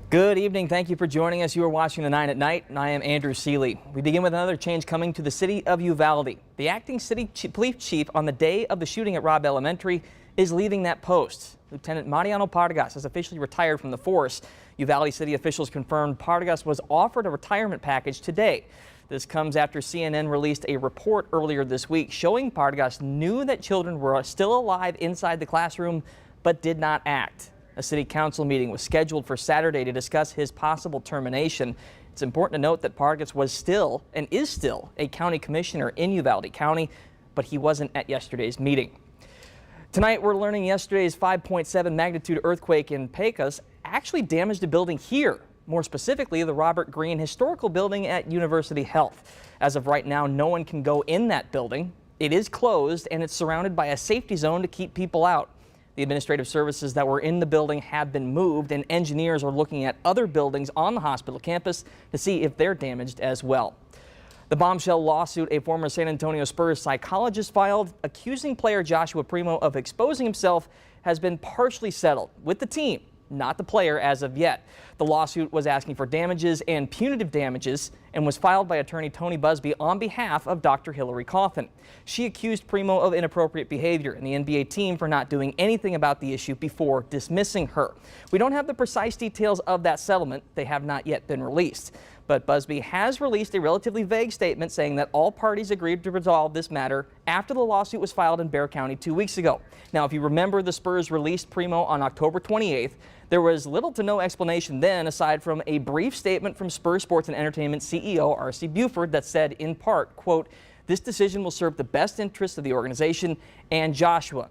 Good evening. Thank you for joining us. You are watching the 9 at Night, and I am Andrew Seeley. We begin with another change coming to the city of Uvalde. The acting city police chief on the day of the shooting at Robb Elementary is leaving that post. Lieutenant Mariano Pargas has officially retired from the force. Uvalde city officials confirmed Pargas was offered a retirement package today. This comes after CNN released a report earlier this week showing Pargas knew that children were still alive inside the classroom but did not act. A city council meeting was scheduled for Saturday to discuss his possible termination. It's important to note that Pargas was still and is still a county commissioner in Uvalde County, but he wasn't at yesterday's meeting. Tonight, we're learning yesterday's 5.7 magnitude earthquake in Pecos actually damaged a building here, more specifically the Robert Greene Historical Building at University Health. As of right now, no one can go in that building. It is closed and it's surrounded by a safety zone to keep people out. The administrative services that were in the building have been moved, and engineers are looking at other buildings on the hospital campus to see if they're damaged as well. The bombshell lawsuit a former San Antonio Spurs psychologist filed accusing player Joshua Primo of exposing himself has been partially settled with the team, not the player as of yet. The lawsuit was asking for damages and punitive damages and was filed by attorney Tony Busby on behalf of Dr. Hillary Coffin. She accused Primo of inappropriate behavior and the NBA team for not doing anything about the issue before dismissing her. We don't have the precise details of that settlement. They have not yet been released. But Busby has released a relatively vague statement saying that all parties agreed to resolve this matter after the lawsuit was filed in Bexar County 2 weeks ago. Now, if you remember, the Spurs released Primo on October 28th. There was little to no explanation then, aside from a brief statement from Spurs Sports and Entertainment CEO R.C. Buford that said, in part, quote, "This decision will serve the best interests of the organization and Joshua."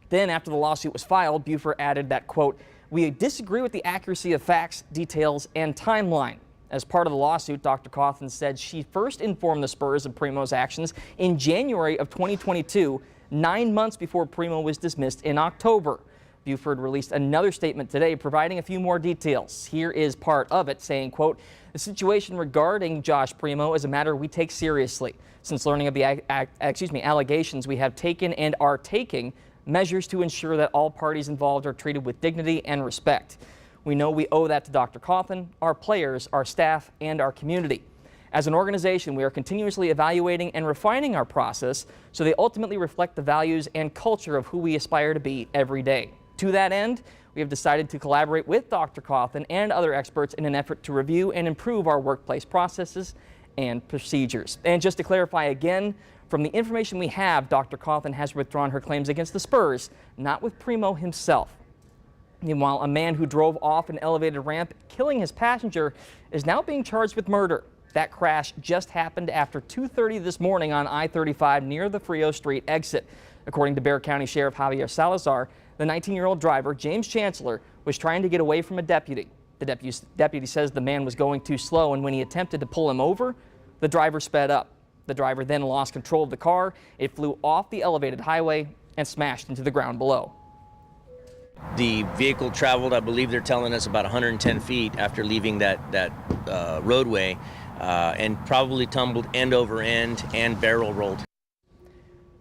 Then, after the lawsuit was filed, Buford added that, quote, "We disagree with the accuracy of facts, details, and timeline." As part of the lawsuit, Dr. Coffin said she first informed the Spurs of Primo's actions in January of 2022, 9 months before Primo was dismissed in October. Buford released another statement today providing a few more details. Here is part of it saying, quote, "The situation regarding Josh Primo is a matter we take seriously. Since learning of the allegations, we have taken and are taking measures to ensure that all parties involved are treated with dignity and respect. We know we owe that to Dr. Coffin, our players, our staff, and our community. As an organization, we are continuously evaluating and refining our process so they ultimately reflect the values and culture of who we aspire to be every day. To that end, we have decided to collaborate with Dr. Coffin and other experts in an effort to review and improve our workplace processes and procedures." And just to clarify again, from the information we have, Dr. Coffin has withdrawn her claims against the Spurs, not with Primo himself. Meanwhile, a man who drove off an elevated ramp, killing his passenger, is now being charged with murder. That crash just happened after 2:30 this morning on I-35 near the Frio Street exit. According to Bexar County Sheriff Javier Salazar, the 19-year-old driver, James Chancellor, was trying to get away from a deputy. The deputy says the man was going too slow, and when he attempted to pull him over, the driver sped up. The driver then lost control of the car. It flew off the elevated highway and smashed into the ground below. The vehicle traveled, I believe they're telling us, about 110 feet after leaving that roadway and probably tumbled end over end and barrel rolled.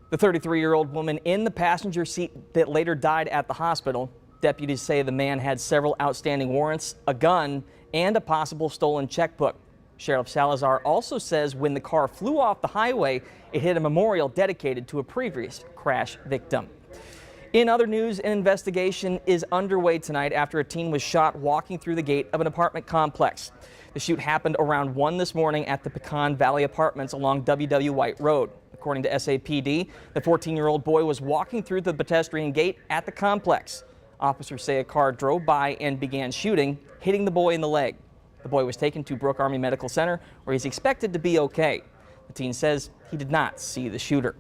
The 33-year-old woman in the passenger seat that later died at the hospital. Deputies say the man had several outstanding warrants, a gun, and a possible stolen checkbook. Sheriff Salazar also says when the car flew off the highway, it hit a memorial dedicated to a previous crash victim. In other news, an investigation is underway tonight after a teen was shot walking through the gate of an apartment complex. The shoot happened around 1 this morning at the Pecan Valley Apartments along W.W. White Road. According to SAPD, the 14-year-old boy was walking through the pedestrian gate at the complex. Officers say a car drove by and began shooting, hitting the boy in the leg. The boy was taken to Brooke Army Medical Center, where he's expected to be okay. The teen says he did not see the shooter.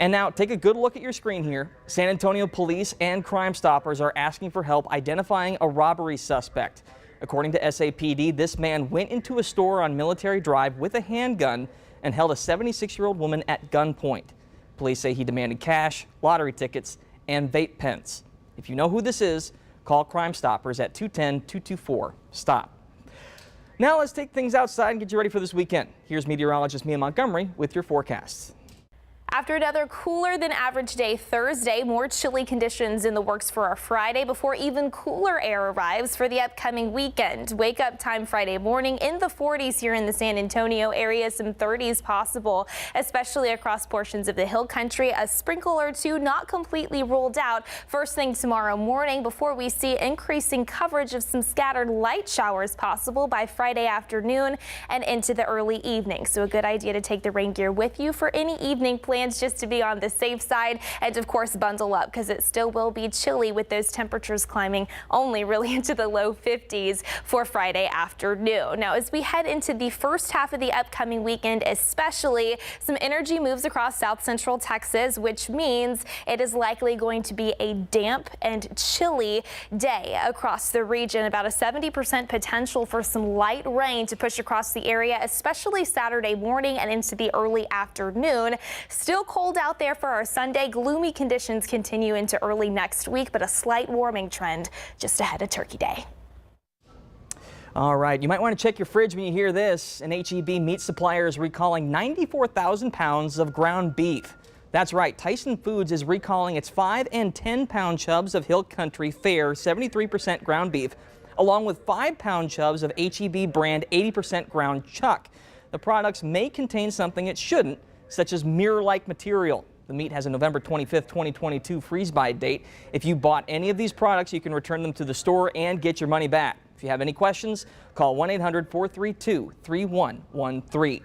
And now take a good look at your screen here. San Antonio police and Crime Stoppers are asking for help identifying a robbery suspect. According to SAPD, this man went into a store on Military Drive with a handgun and held a 76-year-old woman at gunpoint. Police say he demanded cash, lottery tickets, and vape pens. If you know who this is, call Crime Stoppers at 210-224-STOP. Now let's take things outside and get you ready for this weekend. Here's meteorologist Mia Montgomery with your forecasts. After another cooler than average day Thursday, more chilly conditions in the works for our Friday before even cooler air arrives for the upcoming weekend. Wake up time Friday morning in the 40s here in the San Antonio area, some 30s possible, especially across portions of the hill country. A sprinkle or two not completely ruled out first thing tomorrow morning before we see increasing coverage of some scattered light showers possible by Friday afternoon and into the early evening. So a good idea to take the rain gear with you for any evening plans, just to be on the safe side, and of course bundle up because it still will be chilly with those temperatures climbing only really into the low 50s for Friday afternoon. Now as we head into the first half of the upcoming weekend, especially some energy moves across south central Texas, which means it is likely going to be a damp and chilly day across the region. About a 70% potential for some light rain to push across the area, especially Saturday morning and into the early afternoon. Still cold out there for our Sunday. Gloomy conditions continue into early next week, but a slight warming trend just ahead of Turkey Day. All right, you might want to check your fridge when you hear this. An H-E-B meat supplier is recalling 94,000 pounds of ground beef. That's right, Tyson Foods is recalling its 5 and 10 pound chubs of Hill Country Fair 73% ground beef, along with 5 pound chubs of H-E-B brand 80% ground chuck. The products may contain something it shouldn't, such as mirror-like material. The meat has a November 25th, 2022 freeze-by date. If you bought any of these products, you can return them to the store and get your money back. If you have any questions, call 1-800-432-3113.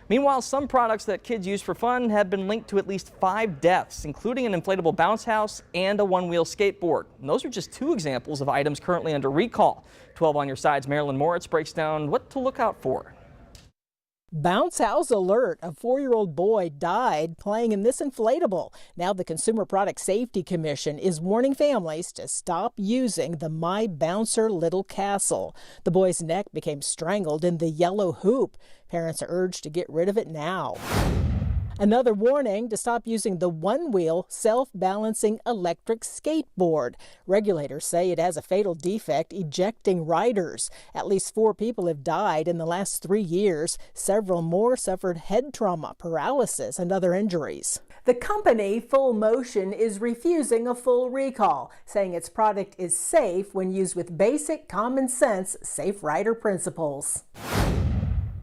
Meanwhile, some products that kids use for fun have been linked to at least 5 deaths, including an inflatable bounce house and a one-wheel skateboard. And those are just 2 examples of items currently under recall. 12 on your side's Marilyn Moritz breaks down what to look out for. Bounce house alert. A 4-year-old boy died playing in this inflatable. Now the Consumer Product Safety Commission is warning families to stop using the My Bouncer Little Castle. The boy's neck became strangled in the yellow hoop. Parents are urged to get rid of it now. Another warning to stop using the one-wheel, self-balancing electric skateboard. Regulators say it has a fatal defect, ejecting riders. At least 4 people have died in the last 3 years. Several more suffered head trauma, paralysis, and other injuries. The company, Full Motion, is refusing a full recall, saying its product is safe when used with basic common sense safe rider principles.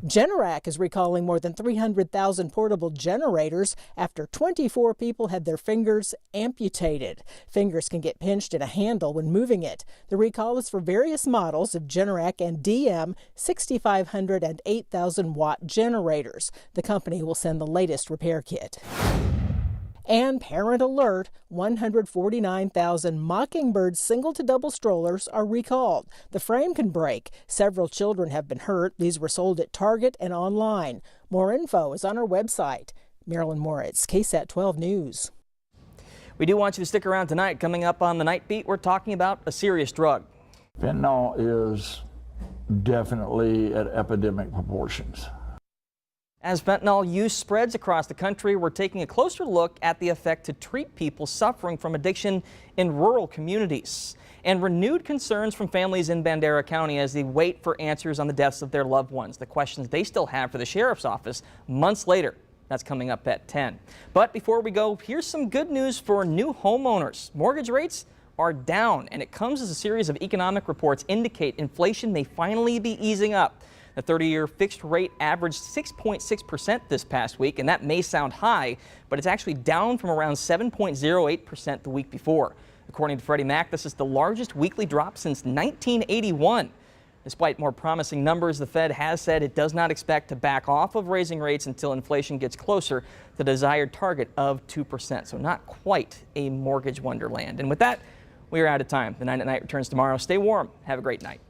Generac is recalling more than 300,000 portable generators after 24 people had their fingers amputated. Fingers can get pinched in a handle when moving it. The recall is for various models of Generac and DM 6500 and 8,000 watt generators. The company will send the latest repair kit. And parent alert, 149,000 Mockingbird single to double strollers are recalled. The frame can break. Several children have been hurt. These were sold at Target and online. More info is on our website. Marilyn Moritz, KSAT 12 News. We do want you to stick around tonight. Coming up on the Nightbeat, we're talking about a serious drug. Fentanyl is definitely at epidemic proportions. As fentanyl use spreads across the country, we're taking a closer look at the effect to treat people suffering from addiction in rural communities. And renewed concerns from families in Bandera County as they wait for answers on the deaths of their loved ones, the questions they still have for the sheriff's office months later. That's coming up at 10. But before we go, here's some good news for new homeowners. Mortgage rates are down, and it comes as a series of economic reports indicate inflation may finally be easing up. The 30-year fixed rate averaged 6.6% this past week, and that may sound high, but it's actually down from around 7.08% the week before. According to Freddie Mac, this is the largest weekly drop since 1981. Despite more promising numbers, the Fed has said it does not expect to back off of raising rates until inflation gets closer to the desired target of 2%. So not quite a mortgage wonderland. And with that, we are out of time. The 9 at Night returns tomorrow. Stay warm. Have a great night.